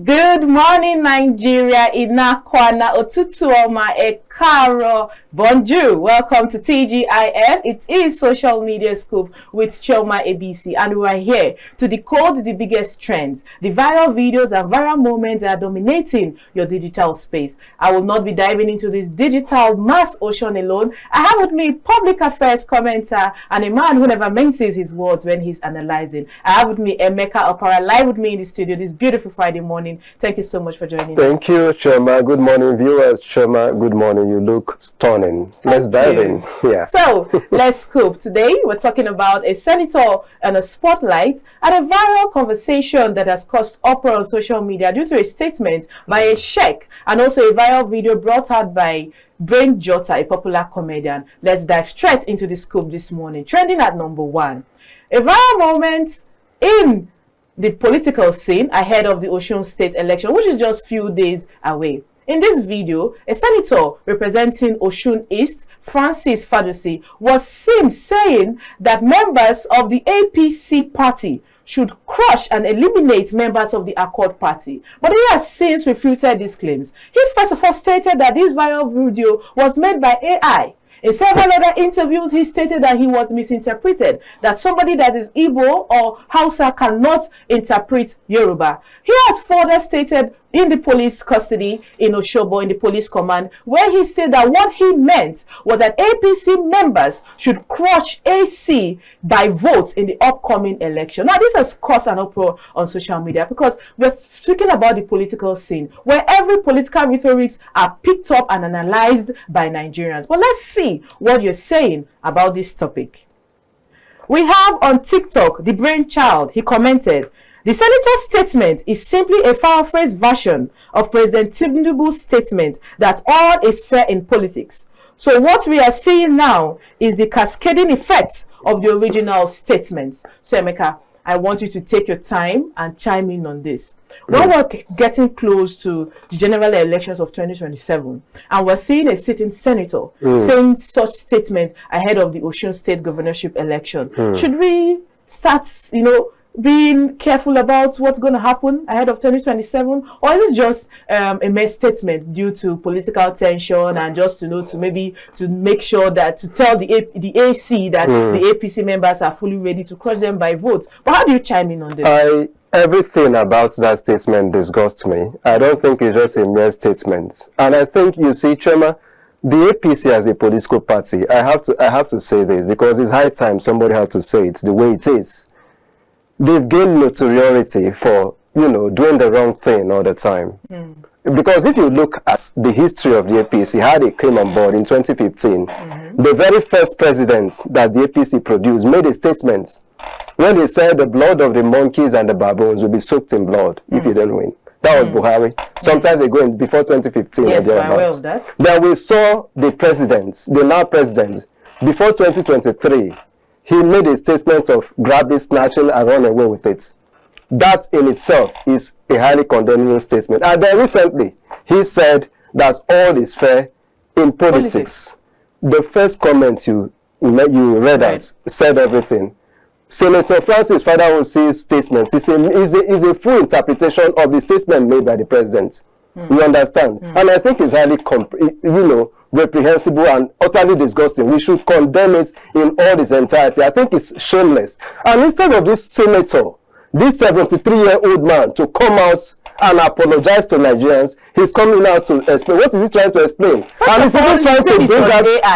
Good morning, Nigeria. Inakwana otutuoma ekaro. Bonjour. Welcome to TGIF. It is Social Media Scoop with Chioma ebisi, and we are here to decode the biggest trends, the viral videos and viral moments that are dominating your digital space. I will not be diving into this digital mass ocean alone. I have with me public affairs commentator and a man who never minces his words when he's analyzing. I have with me Emeka Opara live with me in the studio this beautiful Friday morning. Thank you so much for joining. Thank you, Chioma. Good morning, viewers. Chioma, good morning. You look stunning. Let's dive in. Yeah. So let's scoop. Today we're talking about a senator and a spotlight and a viral conversation that has caused uproar on social media due to a statement by a sheikh and also a viral video brought out by Brain Jota, a popular comedian. Let's dive straight into the scoop this morning. Trending at number 1. A viral moment in the political scene ahead of the Osun State election, which is just few days away. In this video, a senator representing Osun East, Francis Fadusi, was seen saying that members of the APC party should crush and eliminate members of the Accord party. But he has since refuted these claims. He first of all stated that this viral video was made by AI. In several other interviews, he stated that he was misinterpreted, that somebody that is Igbo or Hausa cannot interpret Yoruba. He has further stated in the police custody in Oshobo, in the police command, where he said that what he meant was that APC members should crush AC by votes in the upcoming election. Now, this has caused an uproar on social media because we're speaking about the political scene where every political rhetorics are picked up and analyzed by Nigerians. But let's see what you're saying about this topic. We have on TikTok, the brainchild, he commented, "The senator's statement is simply a paraphrased version of President Tinubu's statement that all is fair in politics. So what we are seeing now is the cascading effect of the original statements." So Emeka, I want you to take your time and chime in on this. When we're getting close to the general elections of 2027, and we're seeing a sitting senator saying such statements ahead of the Osun State governorship election, should we start, being careful about what's going to happen ahead of 2027, or is it just a mere statement due to political tension and just to make sure that to tell the AC that the APC members are fully ready to crush them by votes? But how do you chime in on this? Everything about that statement disgusts me. I don't think it's just a mere statement, and I think you see, Chioma, the APC as a political party. I have to say this because it's high time somebody had to say it the way it is. They've gained notoriety for, doing the wrong thing all the time. Because if you look at the history of the APC, how they came on board in 2015, the very first president that the APC produced made a statement when they said the blood of the monkeys and the baboons will be soaked in blood if you don't win. That was Buhari. Sometimes ago, before 2015. Yes, I'm aware of that. Then we saw the now president, before 2023, he made a statement of grabbing, snatching, and run away with it. That in itself is a highly condemnable statement. And then recently, he said that all is fair in politics. The first comment you read out said everything. Senator Francis Fadusi's statement is a full interpretation of the statement made by the president. You understand? And I think it's highly, reprehensible and utterly disgusting. We should condemn it in all its entirety. I think it's shameless. And instead of this senator, this 73-year-old man, to come out and apologize to Nigerians, he's coming out to explain. What is he trying to explain? And he's even trying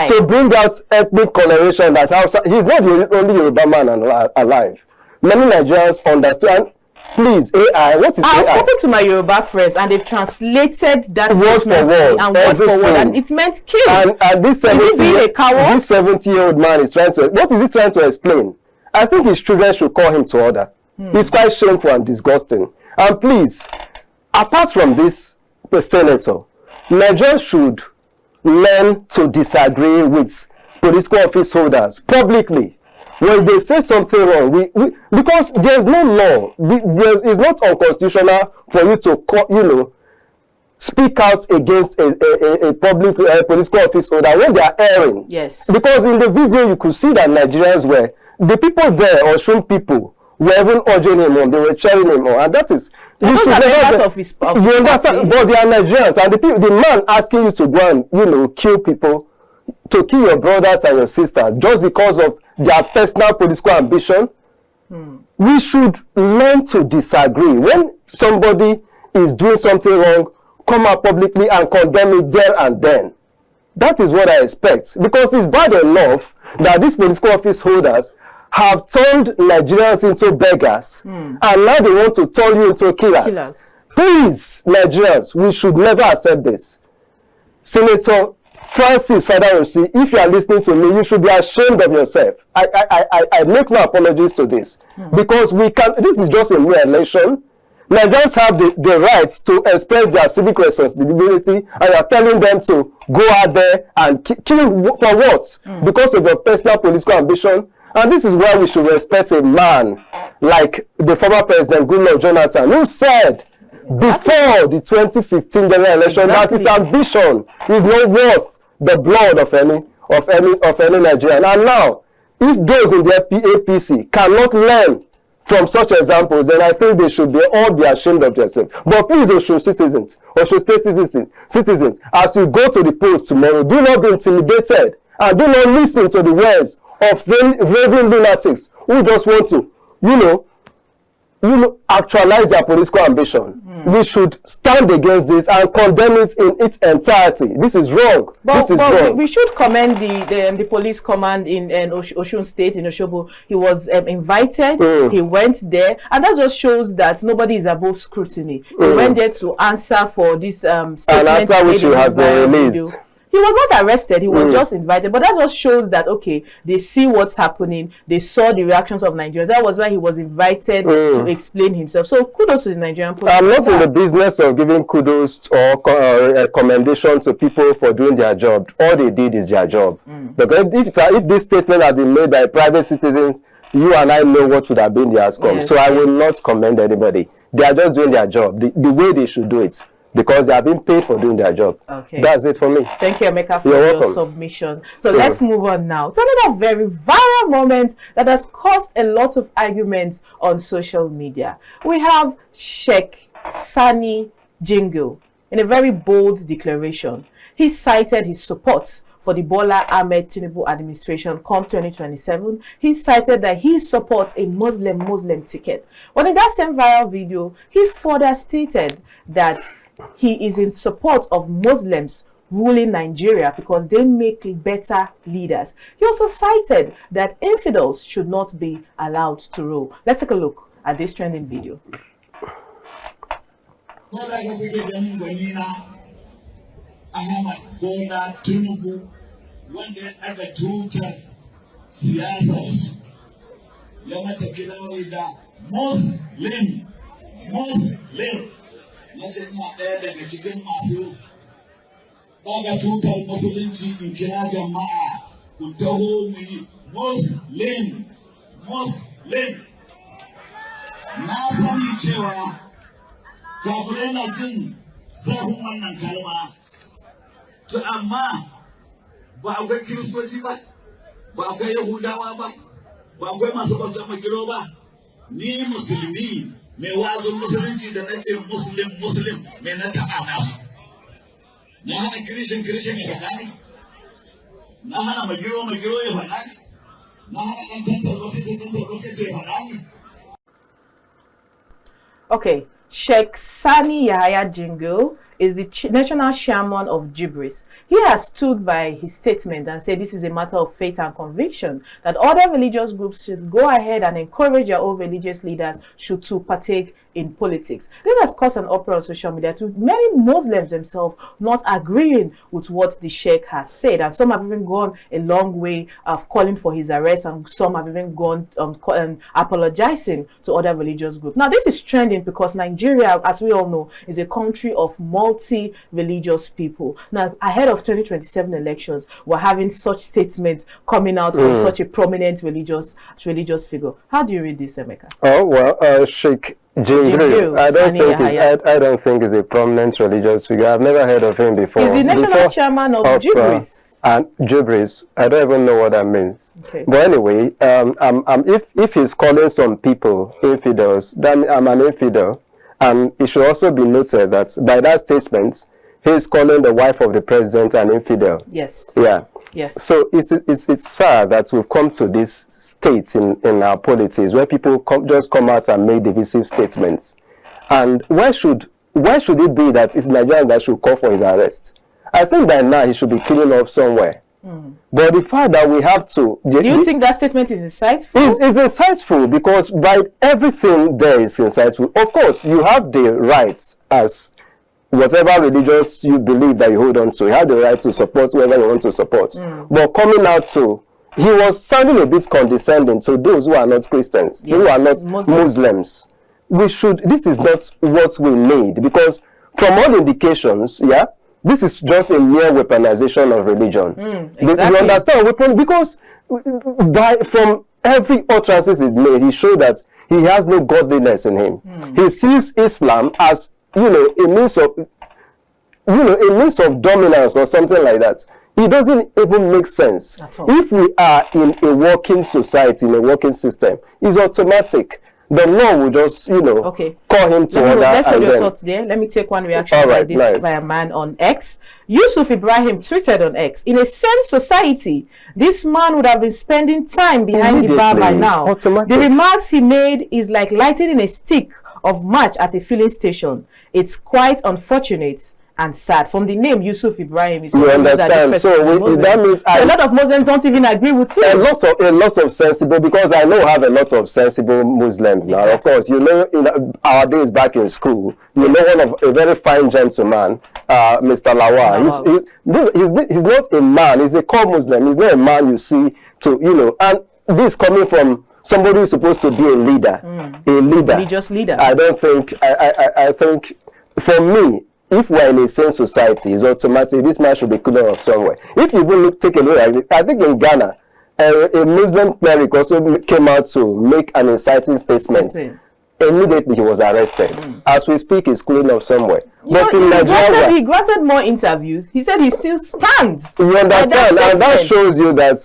to bring out ethnic coloration. That's how he's not the only Yoruba man alive. Many Nigerians understand. Please, AI, what is AI? I've spoken to my Yoruba friends and they've translated that word for word and it meant kill. And this 70-year-old man is trying to, what is he trying to explain? I think his children should call him to order. It's quite shameful and disgusting. And please, apart from this, the senator, Nigerians should learn to disagree with political office holders publicly. When they say something wrong, because there's no law, it's not unconstitutional for you to, speak out against a public political office holder when they are erring. Yes. Because in the video you could see that Nigerians were the people there, Oshun people, were even urging him on, they were cheering him on, and that is, those are members of his you understand, but they are Nigerians, and the man asking you to go and, you know, kill people, to kill your brothers and your sisters, just because of their personal political ambition. We should learn to disagree. When somebody is doing something wrong, come out publicly and condemn it there and then. That is what I expect, because it's bad enough that these political office holders have turned Nigerians into beggars, and now they want to turn you into killers. Please, Nigerians, we should never accept this. Senator Francis Fadarosi, if you are listening to me, you should be ashamed of yourself. I make no apologies to this, because we can. This is just a mere election. Nigerians have the right to express their civic responsibility, and you are telling them to go out there and kill for what? Because of your personal political ambition. And this is why we should respect a man like the former president Goodluck Jonathan, who said before the 2015 general election that his ambition is not worth the blood of any Nigerian. And now, if those in the APC cannot learn from such examples, then I think they should all be ashamed of themselves. But please, Osun citizens, Osun State citizens, as you go to the polls tomorrow, do not be intimidated, and do not listen to the words of raving lunatics who just want to, you know, actualize their political ambition. We should stand against this and condemn it in its entirety. This is wrong. This is wrong. We should commend the police command in Osun State, in Osogbo. He was invited. He went there, and that just shows that nobody is above scrutiny. He went there to answer for this statement. And after which he has been released. He was not arrested, he was just invited. But that just shows that, okay, they see what's happening. They saw the reactions of Nigerians. That was why he was invited to explain himself. So kudos to the Nigerian police. I'm not in the business of giving kudos or commendation to people for doing their job. All they did is their job. Because if this statement had been made by private citizens, you and I know what would have been the outcome. Yes, so I will not commend anybody. They are just doing their job the way they should do it, because they have been paid for doing their job. Okay. That's it for me. Thank you, Emeka, for your submission. So let's move on now to another very viral moment that has caused a lot of arguments on social media. We have Sheikh Sani Jingo in a very bold declaration. He cited his support for the Bola Ahmed Tinubu administration come 2027. He cited that he supports a Muslim ticket. But in that same viral video, he further stated that he is in support of Muslims ruling Nigeria because they make better leaders. He also cited that infidels should not be allowed to rule. Let's take a look at this trending video. Muslim. Na ce ina ɗaya daga cikin masu ɗaga tutar musulunci in kira jama'a ku taho mu yi Muslim. Na sani cewa kafirai na jin zafin wannan kalma, to amma ba akwai kiristoci ba akwai yahudawa ba akwai masu bautar magiro ba. Ni musulmi mai wazin musulunci da na ce muslim mai na taɓa nasu. Na hana kirishin ya faɗa ne, na hana magiro ya faɗa ne, na hana ɗan tantar ya faɗa ne. Okay, Sheikh Sani Yahaya Jingo is the national chairman of Jibris. He has stood by his statement and said this is a matter of faith and conviction, that other religious groups should go ahead and encourage their own religious leaders to partake in politics. This has caused an uproar on social media, to many Muslims themselves not agreeing with what the Sheikh has said, and some have even gone a long way of calling for his arrest, and some have even gone apologizing to other religious groups. Now this is trending because Nigeria, as we all know, is a country of multi-religious people. Now ahead of 2027 elections, we're having such statements coming out from such a prominent religious figure. How do you read this, Emeka? Oh well, Sheikh Jingo, I don't think he's a prominent religious figure. I've never heard of him before. He's the national chairman of Jibris. And gibberish, I don't even know what that means. Okay. But anyway, if he's calling some people infidels, then I'm an infidel. And it should also be noted that by that statement, he's calling the wife of the president an infidel. Yes. Yeah. Yes. So it's sad that we've come to this state in our politics where people just come out and make divisive statements. And why should it be that it's Nigerians that should call for his arrest? I think by now he should be killing off somewhere. But the fact that we have to... Do you think that statement is insightful? It's insightful because by everything there is insightful. Of course, you have the rights as whatever religious you believe that you hold on to. You have the right to support whoever you want to support. But coming out to... He was sounding a bit condescending to those who are not Christians, who are not Muslims. This is not what we need because from all indications, yeah, this is just a mere weaponization of religion. Exactly. You understand? Because from every utterances he made, he showed that he has no godliness in him. He sees Islam as, a means of dominance or something like that. It doesn't even make sense. If we are in a working society, in a working system, it's automatic. The law will just, call him to order. Let's hold your thoughts there. Let me take one reaction by a man on X. Yusuf Ibrahim tweeted on X, in a sane society, this man would have been spending time behind the bar by now. The remarks he made is like lighting a stick of match at a filling station. It's quite unfortunate and sad. From the name Yusuf Ibrahim, you understand? So that means a lot of Muslims don't even agree with him. A lot of sensible, because I know I have a lot of sensible Muslims now. Of course, in our days back in school, a very fine gentleman, Mr. Lawal. He's not a man. He's a core Muslim. He's not a man you see and this coming from somebody who's supposed to be a leader, religious leader. I don't think. I think for me, if we're in a sane society, it's automatic. This man should be cooler off somewhere. If you even take a look at it, I think in Ghana, a Muslim cleric also came out to make an inciting statement. Immediately he was arrested. As we speak, he's cooling off somewhere. But in Nigeria, he granted more interviews. He said he still stands. You understand? And that shows you that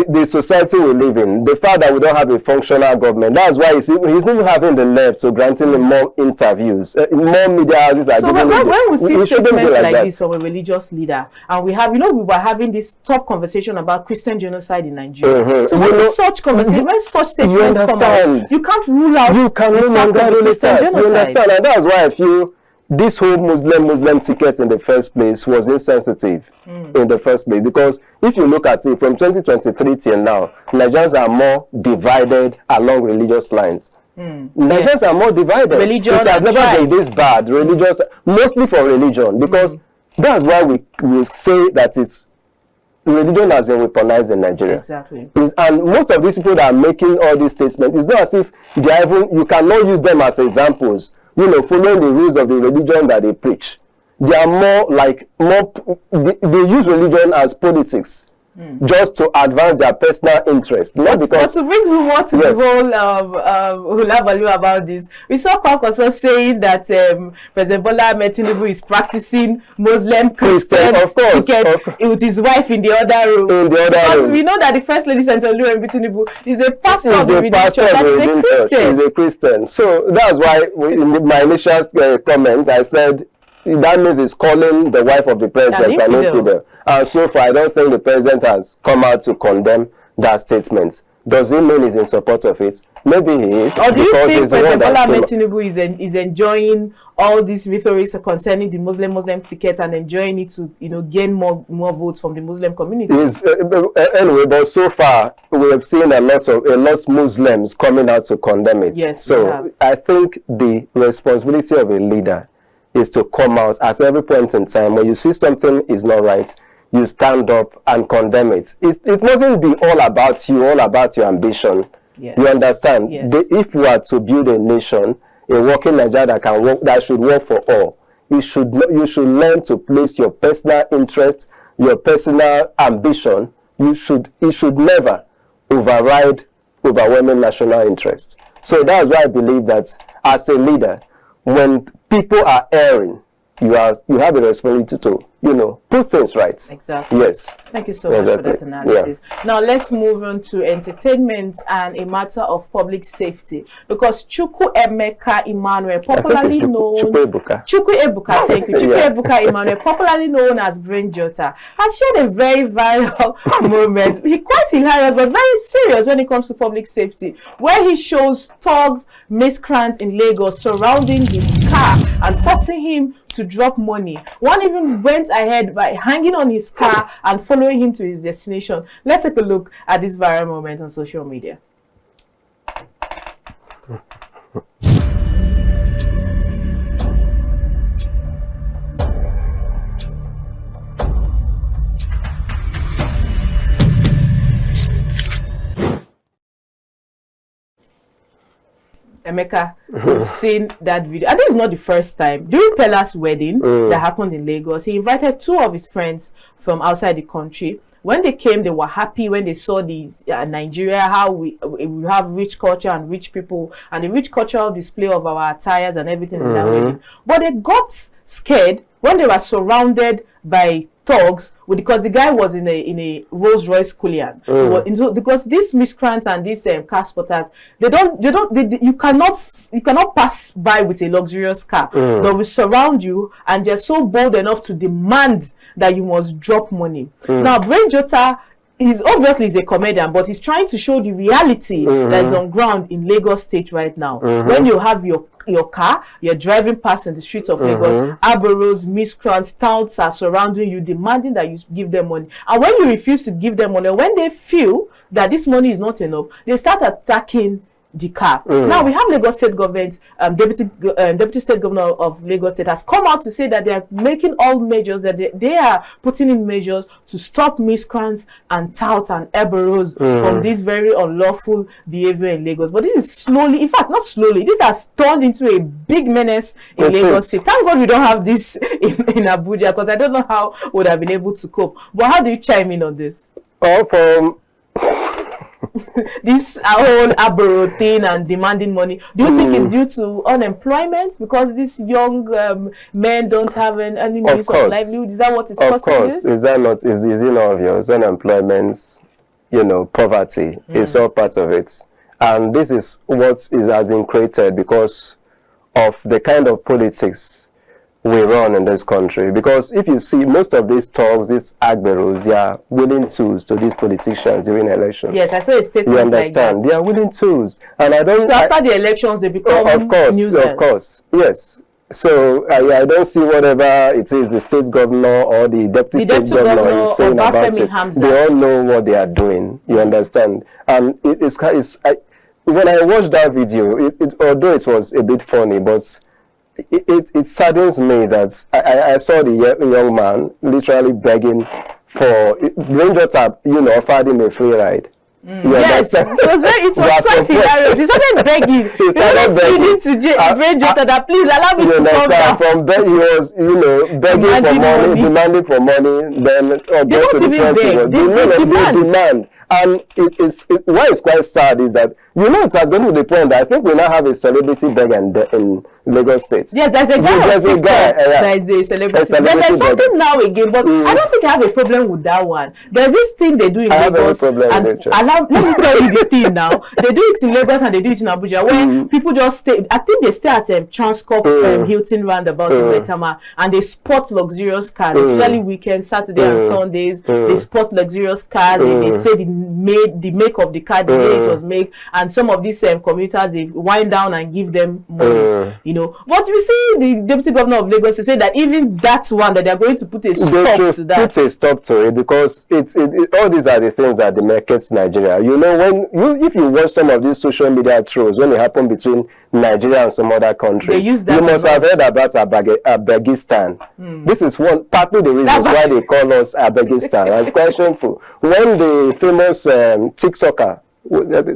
the society we live in, the fact that we don't have a functional government, that's why he's even having the left to granting him more interviews. More media houses are giving him. So when we see statements like this from a religious leader, and we have, we were having this top conversation about Christian genocide in Nigeria. So when such conversations, when such statements come out, you can't rule out the fact of Christian genocide. You understand? And that's why I feel this whole Muslim ticket in the first place was insensitive in the first place, because if you look at it from 2023 till now, Nigerians are more divided along religious lines. Nigerians are more divided. It has never been this bad. Religious, mostly for religion, because that's why we say that religion has been weaponized in Nigeria. Exactly. And most of these people that are making all these statements, it's not as if you cannot use them as examples. Following the rules of the religion that they preach. They are they use religion as politics, just to advance their personal interest. Not because... But to bring humor to the whole hula value about this, we saw Kwak also saying that President Bola Ahmed Tinubu is practicing Muslim Christian with his wife in the other room. Because we know that the First Lady Senator Oluwembi Tinubu is a pastor of the religion. He's a Christian. So that's why in my initial comment, I said that means he's calling the wife of the president an infidel. And so far, I don't think the president has come out to condemn that statement. Does it mean he's in support of it? Maybe he is. Or do you think President Bola Ahmed Tinubu is enjoying all these rhetorics concerning the Muslim ticket and enjoying it to gain more votes from the Muslim community? Anyway, but so far we have seen a lot of Muslims coming out to condemn it. Yes. So I think the responsibility of a leader is to come out at every point in time when you see something is not right, you stand up and condemn it. It mustn't be all about you, all about your ambition. Yes. You understand? Yes. If we are to build a nation, a working Nigeria that should work for all, you should learn to place your personal interest, your personal ambition. It should never override overwhelming national interest. So that's why I believe that as a leader, when people are erring, you have a responsibility to put things right. Exactly. Yes. Thank you so much for that analysis. Yeah. Now let's move on to entertainment and a matter of public safety, because Chukwuemeka Emmanuel, popularly known Chukwuebuka, thank you. Chukwuebuka Emmanuel, popularly known as Brain Jota, has shared a very viral moment. He's quite hilarious but very serious when it comes to public safety, where he shows thugs, miscreants in Lagos surrounding his car and forcing him to drop money. One even went ahead by hanging on his car and following him to his destination. Let's take a look at this viral moment on social media. Emeka, we've seen that video. I think it's not the first time. During Pella's wedding that happened in Lagos, he invited 2 of his friends from outside the country. When they came, they were happy when they saw the Nigeria, how we have rich culture and rich people, and the rich cultural display of our attires and everything in that wedding. But they got scared when they were surrounded by thugs, because the guy was in a Rolls Royce Cullinan. Because these miscreants and these car spotters, you cannot pass by with a luxurious car. They will surround you, and they're so bold enough to demand that you must drop money. Now, Brain Jota is obviously a comedian, but he's trying to show the reality that's on ground in Lagos State right now. When you have your car, you're driving past in the streets of Lagos, arboros, miscreants, touts are surrounding you, demanding that you give them money. And when you refuse to give them money, when they feel that this money is not enough, they start attacking the car. Now we have Lagos State government, Deputy State Governor of Lagos State has come out to say that they are making all measures, that they are putting in measures to stop miscreants and touts and eberos from this very unlawful behavior in Lagos. But this is slowly, in fact not slowly, this has turned into a big menace in Lagos State. Thank God we don't have this in Abuja, because I don't know how we would have been able to cope. But how do you chime in on this? This whole abro thing and demanding money, do you think it's due to unemployment, because these young men don't have any means of livelihood? Is that what is causing this? Is that not? Is it not obvious? Unemployment, poverty is all part of it, and this is what has been created because of the kind of politics we run in this country. Because if you see most of these talks, these agberos, they are willing tools to these politicians during elections. Yes, I saw a statement. You understand? Like they are willing tools, and I don't. So after the elections, they become nuisance. Of course, yes. So I don't see whatever it is the state governor or the deputy state governor is saying about it. They all know what they are doing. You understand? And when I watched that video, although it was a bit funny, but it saddens me that I saw the young man literally begging for Brain Jota, offered him a free ride. Yes, it was quite hilarious. He started begging. He started begging to Brain Jota that please allow me to come down. He was, begging for money, demanding for money. Then they demand. And what is quite sad is that it has gone to the point that I think we now have a celebrity beggar in Lagos State. Yes, there's a guy. There is a celebrity. There's something now again, but I don't think I have a problem with that one. There's this thing they do in Lagos. Let me tell you the thing now. They do it in Lagos and they do it in Abuja, where people just stay. I think they stay at Transcorp Hilton roundabout in Maitama, and they spot luxurious cars, especially weekends, Saturday and Sundays. They spot luxurious cars. They say the make of the car, the day it was made, and some of these commuters, they wind down and give them money. But you see the deputy governor of Lagos say that even that one, that they are going to put a stop to that. Put a stop to it, because all these are the things that demarcates Nigeria. If you watch some of these social media trolls when it happened between Nigeria and some other countries, you must have heard about Abegistan. This is partly the reasons why they call us Abegistan. It's quite shameful. When the famous TikToker,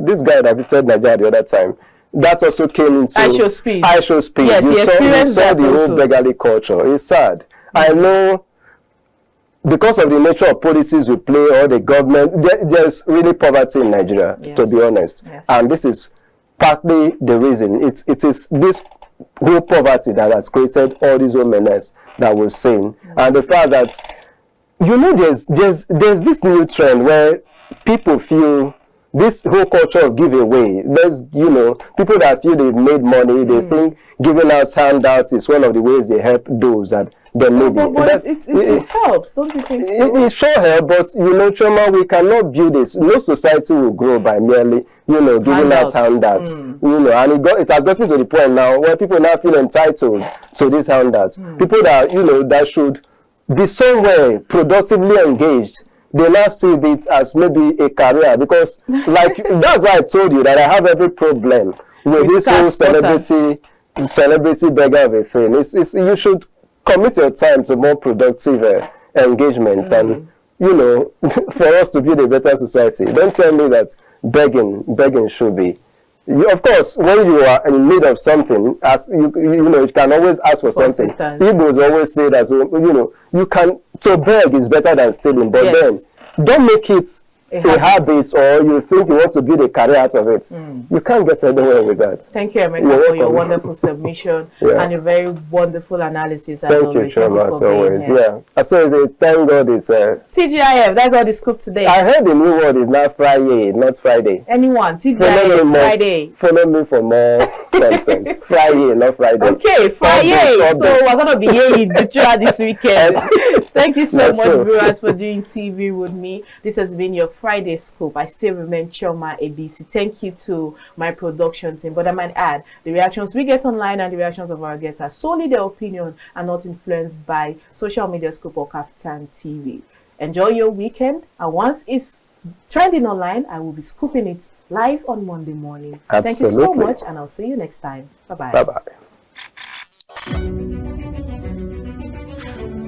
this guy that visited Nigeria the other time, that also came into I show speed. Yes, you saw the whole beggarly culture. It's sad. I know, because of the nature of policies we play, or the government, there's really poverty in Nigeria, to be honest. Yes. And this is partly the reason. It is this whole poverty that has created all these womeness that we've seen. And the fact that, you know, there's this new trend where people feel this whole culture of giveaway. There's, you know, people that feel they've made money, they think giving out handouts is one of the ways they help those that they need it. But it helps, don't you think so? It sure helps, but you know, Chioma, we cannot build this. No society will grow by merely, you know, giving us handouts. You know, and it has gotten to the point now where people now feel entitled to these handouts. People that, you know, that should be somewhere productively engaged, they now see it as maybe a career, because like that's why I told you that I have every problem with this whole celebrity beggar of a thing. It's you should commit your time to more productive engagement and, you know, for us to build a better society. Don't tell me that begging should be. Of course, when you are in need of something, as you know, you can always ask for something. Igbos always say that, you know, you can, to beg is better than stealing, but then don't make it a habit, or you think you want to build a career out of it. You can't get anywhere with that. Thank you, Emeka, for your wonderful submission and a very wonderful analysis. Thank you, Chioma, as always. Yeah. So thank God it's TGIF. That's all the scoop today. I heard the new word is now Friday, not Friday. Anyone, TGIF, Friday. Follow me for more content. Friday, not Friday. Okay, Friday. So we're gonna be here throughout this weekend. Thank you so much, viewers, for doing TV with me. This has been your Friday Scoop. I still remain Chioma ebisi. Thank you to my production team. But I might add, the reactions we get online and the reactions of our guests are solely their opinion and not influenced by social media scoop or Kaftantv. Enjoy your weekend, and once it's trending online, I will be scooping it live on Monday morning. Absolutely. Thank you so much, and I'll see you next time. Bye-bye. Bye-bye.